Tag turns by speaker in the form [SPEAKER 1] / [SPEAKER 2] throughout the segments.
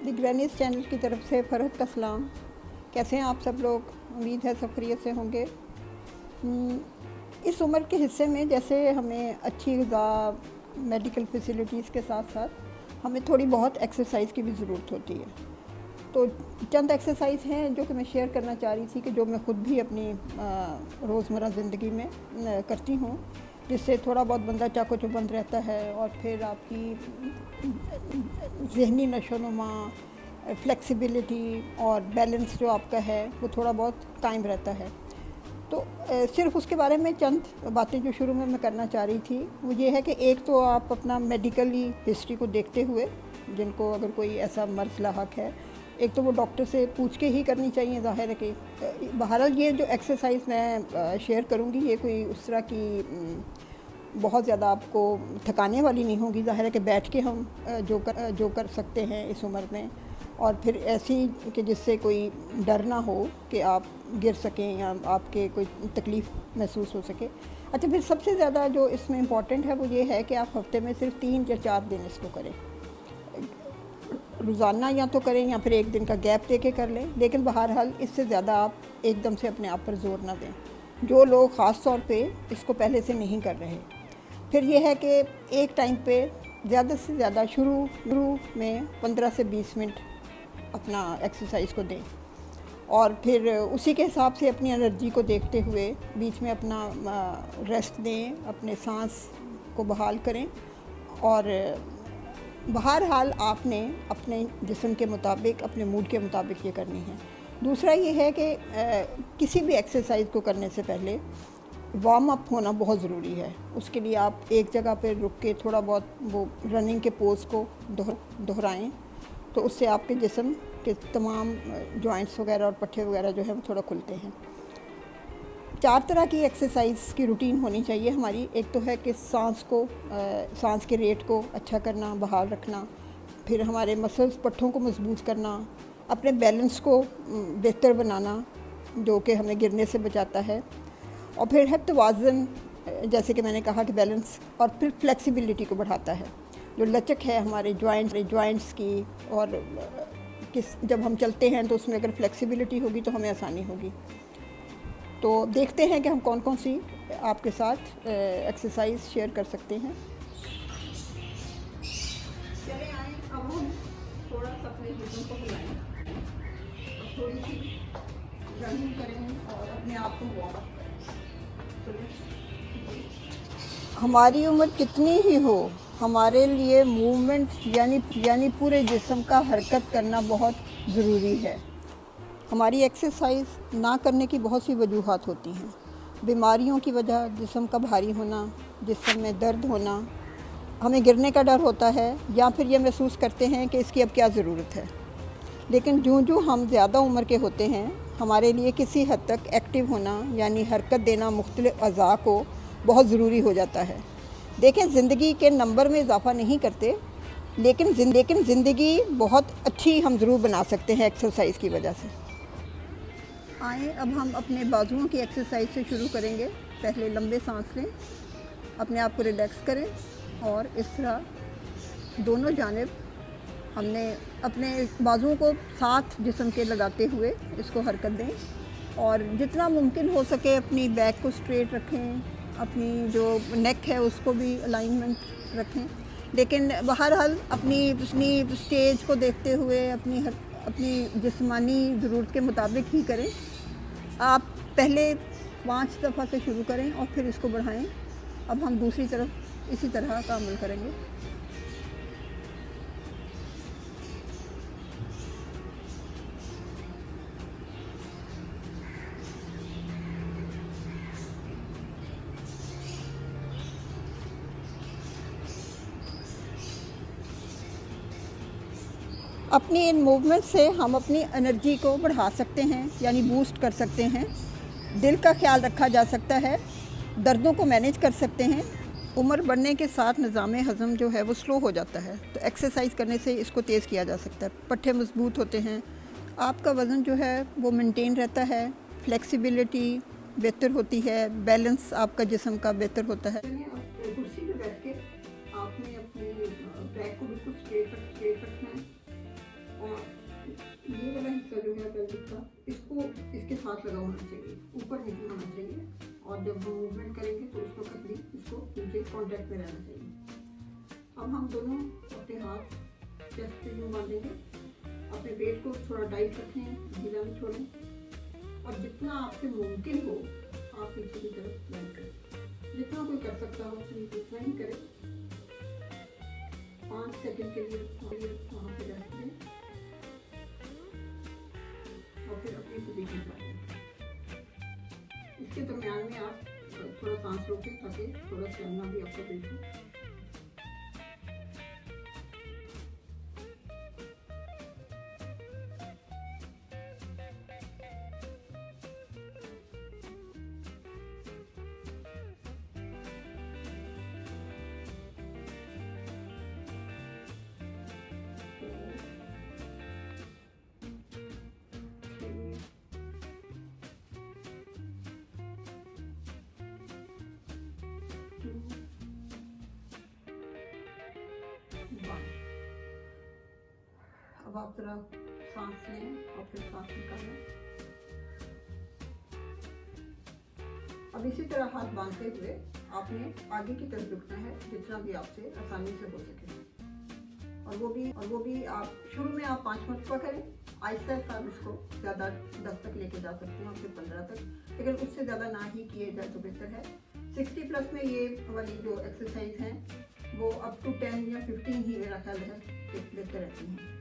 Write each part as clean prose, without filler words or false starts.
[SPEAKER 1] The grannies channel की तरफ से फ़रहत का सलाम। कैसे हैं आप सब लोग? उम्मीद है सब खैरियत से होंगे। इस उम्र के हिस्से में जैसे हमें अच्छी ग़िज़ा, मेडिकल फैसिलिटीज़ के साथ साथ हमें थोड़ी बहुत एक्सरसाइज की भी ज़रूरत होती है। तो चंद एक्सरसाइज हैं जो कि मैं शेयर करना चाह रही थी कि जो मैं ख़ुद भी अपनी रोज़मर्रा ज़िंदगी में करती हूँ, जिससे थोड़ा बहुत बंदा चाको चौबंद रहता है और फिर आपकी ज़हनी नशोनुमा, फ्लेक्सिबिलिटी और बैलेंस जो आपका है वो थोड़ा बहुत कायम रहता है। तो सिर्फ उसके बारे में चंद बातें जो शुरू में मैं करना चाह रही थी वो ये है कि एक तो आप अपना मेडिकली हिस्ट्री को देखते हुए, जिनको अगर कोई ऐसा मर्ज़ लाहक है, एक तो वो डॉक्टर से पूछ के ही करनी चाहिए। ज़ाहिर है कि बहरहाल ये जो एक्सरसाइज मैं शेयर करूँगी ये कोई उस तरह की बहुत ज़्यादा आपको थकाने वाली नहीं होगी। ज़ाहिर है कि बैठ के हम जो कर सकते हैं इस उम्र में, और फिर ऐसी कि जिससे कोई डर ना हो कि आप गिर सकें या आपके कोई तकलीफ़ महसूस हो सके। अच्छा, फिर सबसे ज़्यादा जो इसमें इम्पॉर्टेंट है वो ये है कि आप हफ्ते में सिर्फ 3 या 4 दिन इसको करें। रोज़ाना या तो करें या फिर एक दिन का गैप दे के कर लें, लेकिन बहरहाल इससे ज़्यादा आप एकदम से अपने आप पर ज़ोर ना दें, जो लोग ख़ास तौर पे इसको पहले से नहीं कर रहे। फिर ये है कि एक टाइम पे ज़्यादा से ज़्यादा शुरू में 15 से 20 मिनट अपना एक्सरसाइज को दें, और फिर उसी के हिसाब से अपनी एनर्जी को देखते हुए बीच में अपना रेस्ट दें, अपने सांस को बहाल करें। और बहरहाल आपने अपने जिस्म के मुताबिक, अपने मूड के मुताबिक ये करनी है। दूसरा ये है कि किसी भी एक्सरसाइज को करने से पहले वार्म अप होना बहुत ज़रूरी है। उसके लिए आप एक जगह पर रुक के थोड़ा बहुत वो रनिंग के पोज को दोहराएं, तो उससे आपके जिस्म के तमाम जॉइंट्स वगैरह और पट्टे वगैरह जो है वो थोड़ा खुलते हैं। 4 तरह की एक्सरसाइज की रूटीन होनी चाहिए हमारी। एक तो है कि सांस के रेट को अच्छा करना, बहाल रखना, फिर हमारे मसल्स, पट्ठों को मजबूत करना, अपने बैलेंस को बेहतर बनाना जो कि हमें गिरने से बचाता है, और फिर है तवाज़ुन, जैसे कि मैंने कहा कि बैलेंस, और फिर फ्लेक्सिबिलिटी को बढ़ाता है, जो लचक है हमारे जॉइंट्स की। और जब हम चलते हैं तो उसमें अगर फ्लेक्सिबिलिटी होगी तो हमें आसानी होगी। तो देखते हैं कि हम कौन कौन सी आपके साथ एक्सरसाइज शेयर कर सकते हैं। चले आए, अब हम थोड़ा सा अपने जिस्म को हिलाएं, थोड़ी सी रनिंग करें और अपने आप को वार्म अप करें। हमारी उम्र कितनी ही हो, हमारे लिए मूवमेंट यानी पूरे जिस्म का हरकत करना बहुत ज़रूरी है। हमारी एक्सरसाइज ना करने की बहुत सी वजूहात होती हैं। बीमारियों की वजह, जिस्म का भारी होना, जिस्म में दर्द होना, हमें गिरने का डर होता है, या फिर ये महसूस करते हैं कि इसकी अब क्या ज़रूरत है। लेकिन जो हम ज़्यादा उम्र के होते हैं, हमारे लिए किसी हद तक एक्टिव होना यानी हरकत देना मुख्तलिफ़ अज़ा को बहुत ज़रूरी हो जाता है। देखें, ज़िंदगी के नंबर में इजाफ़ा नहीं करते, लेकिन ज़िंदगी बहुत अच्छी हम ज़रूर बना सकते हैं एक्सरसाइज की वजह से। आए, अब हम अपने बाजुओं की एक्सरसाइज से शुरू करेंगे। पहले लंबे सांस लें, अपने आप को रिलैक्स करें, और इस तरह दोनों जानिब हमने अपने बाजुओं को साथ जिस्म के लगाते हुए इसको हरकत दें, और जितना मुमकिन हो सके अपनी बैक को स्ट्रेट रखें, अपनी जो नेक है उसको भी अलाइनमेंट रखें। लेकिन बहरहाल अपनी स्टेज को देखते हुए अपनी जिस्मानी ज़रूरत के मुताबिक ही करें। आप पहले 5 दफ़ा से शुरू करें और फिर इसको बढ़ाएं। अब हम दूसरी तरफ इसी तरह का अमल करेंगे। अपनी इन मूवमेंट से हम अपनी एनर्जी को बढ़ा सकते हैं, यानी बूस्ट कर सकते हैं। दिल का ख्याल रखा जा सकता है, दर्दों को मैनेज कर सकते हैं। उम्र बढ़ने के साथ निज़ाम हज़म जो है वो स्लो हो जाता है, तो एक्सरसाइज करने से इसको तेज़ किया जा सकता है। पट्टे मजबूत होते हैं, आपका वज़न जो है वो मेंटेन रहता है, फ्लेक्सिबिलिटी बेहतर होती है, बैलेंस आपका जिस्म का बेहतर होता है। कुर्सी पे बैठ के आपने अपनी बैक को बिल्कुल स्ट्रेट रखना है, और ये वाला हिस्सा जो है पेल्विक का, इसको इसके साथ लगा होना चाहिए, ऊपर नहीं होना चाहिए। और जब हम मूवमेंट करेंगे तो उस वक्त भी इसको नीचे कॉन्टैक्ट में रहना चाहिए। अब हम दोनों अपने हाथ चेस्ट पे यूँ बांधेंगे, अपने पेट को थोड़ा टाइट रखें, ढीला नहीं छोड़ें, और जितना आपसे मुमकिन हो आप पीछे की तरफ बेंड करें। जितना कोई कर सकता हो प्लीज उतना ही करें। 5 सेकंड के लिए वहाँ पे रेस्ट दें और फिर अपनी पोजीशन पर आएं। इसके दरमियान में आप थोड़ा सांस रोकें ताकि थोड़ा स्टेमिना भी आपका बिल्ड हो। अब आप जरा सांस लें और फिर सांस निकालें। अब इसी तरह हाथ बांधते हुए आपने आगे की तरफ झुकना है जितना भी आपसे आसानी से हो सके। और वो भी आप शुरू में आप 5 मरतबा करें, आहिस्ता आहिस्ता उसको ज़्यादा 10 तक लेके जा सकते हैं और फिर 15 तक, लेकिन उससे ज़्यादा ना ही किए जाए तो बेहतर है। 60 प्लस में ये वाली जो एक्सरसाइज हैं वो अप टू 10 या 15 ही मेरा ख्याल है बेहतर रहती हैं।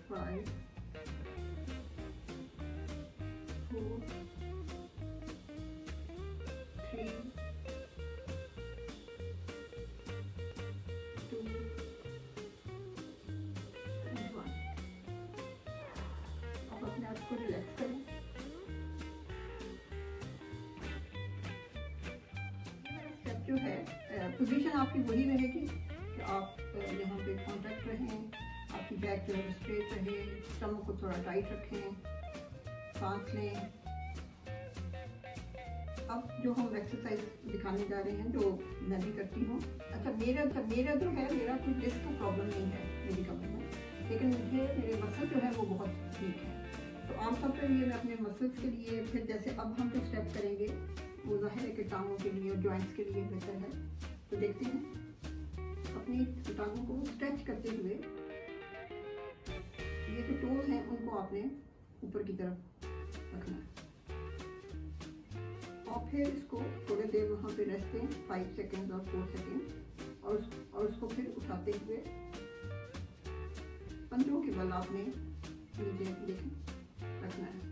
[SPEAKER 1] Five, 4, 3, 2, and 1। आप अपने आप को रिलैक्स करें। स्टेप जो है, पोजीशन आपकी वही रहेगी कि आप यहाँ पे कॉन्टैक्ट रहें, आपकी बैक जो है स्ट्रेट रहे, स्टमक को थोड़ा टाइट रखें, सांस लें। अब जो हम एक्सरसाइज दिखाने जा रहे हैं जो मैं भी करती हूँ। अच्छा, मेरा जो है, मेरा कोई डिस्क का प्रॉब्लम नहीं है मेरी कमर में, लेकिन मेरे मसल जो है वो बहुत वीक है। तो आमतौर पर ये मैं अपने मसल्स के लिए, फिर जैसे अब हम जो स्टेप करेंगे वो जाहिर है कि टांगों के लिए और जॉइंट्स के लिए बेहतर है। तो देखते हैं, अपनी टांगों को स्ट्रेच करते हुए ये जो टोज हैं उनको आपने ऊपर की तरफ रखना है और फिर इसको थोड़ी देर वहाँ पे रेस्ट दें, 5 सेकेंड और 4 सेकेंड, और उसको फिर उठाते हुए पंजों के बल आपने नीचे देखें रखना है।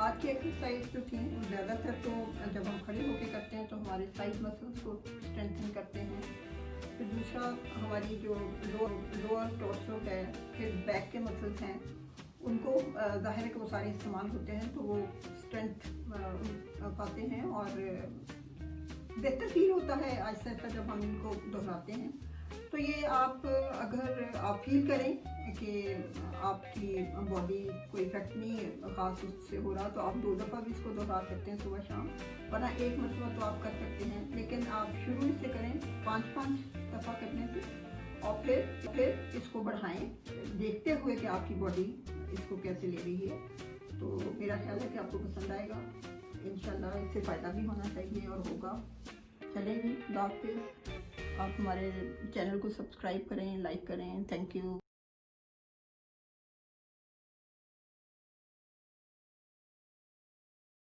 [SPEAKER 1] आज की एक्सरसाइज जो थी ज़्यादातर तो जब हम खड़े होकर करते हैं तो हमारे साइड मसल्स को स्ट्रेंथन करते हैं। फिर दूसरा हमारी जो लोअर टॉर्सो है, फिर बैक के मसल्स हैं, उनको ज़ाहिर है कि वो सारे इस्तेमाल होते हैं तो वो स्ट्रेंथ पाते हैं और बेहतर फील होता है आहिस्ता आहिस्ता जब हम इनको दोहराते हैं। तो ये आप अगर आप फील करें कि आपकी बॉडी को इफेक्ट नहीं खास उससे हो रहा तो आप 2 दफ़ा भी इसको दोहरा सकते हैं सुबह शाम, वरना 1 मरतबा तो आप कर सकते हैं। लेकिन आप शुरू से करें, 5-5 दफ़ा करने से और फिर इसको बढ़ाएं, देखते हुए कि आपकी बॉडी इसको कैसे ले रही है। तो मेरा ख्याल है कि आपको पसंद आएगा, इंशाल्लाह इससे फ़ायदा भी होना चाहिए और होगा। चलें जी, खुदा हाफिज़। आप हमारे चैनल को सब्सक्राइब करें, लाइक करें। Thank you.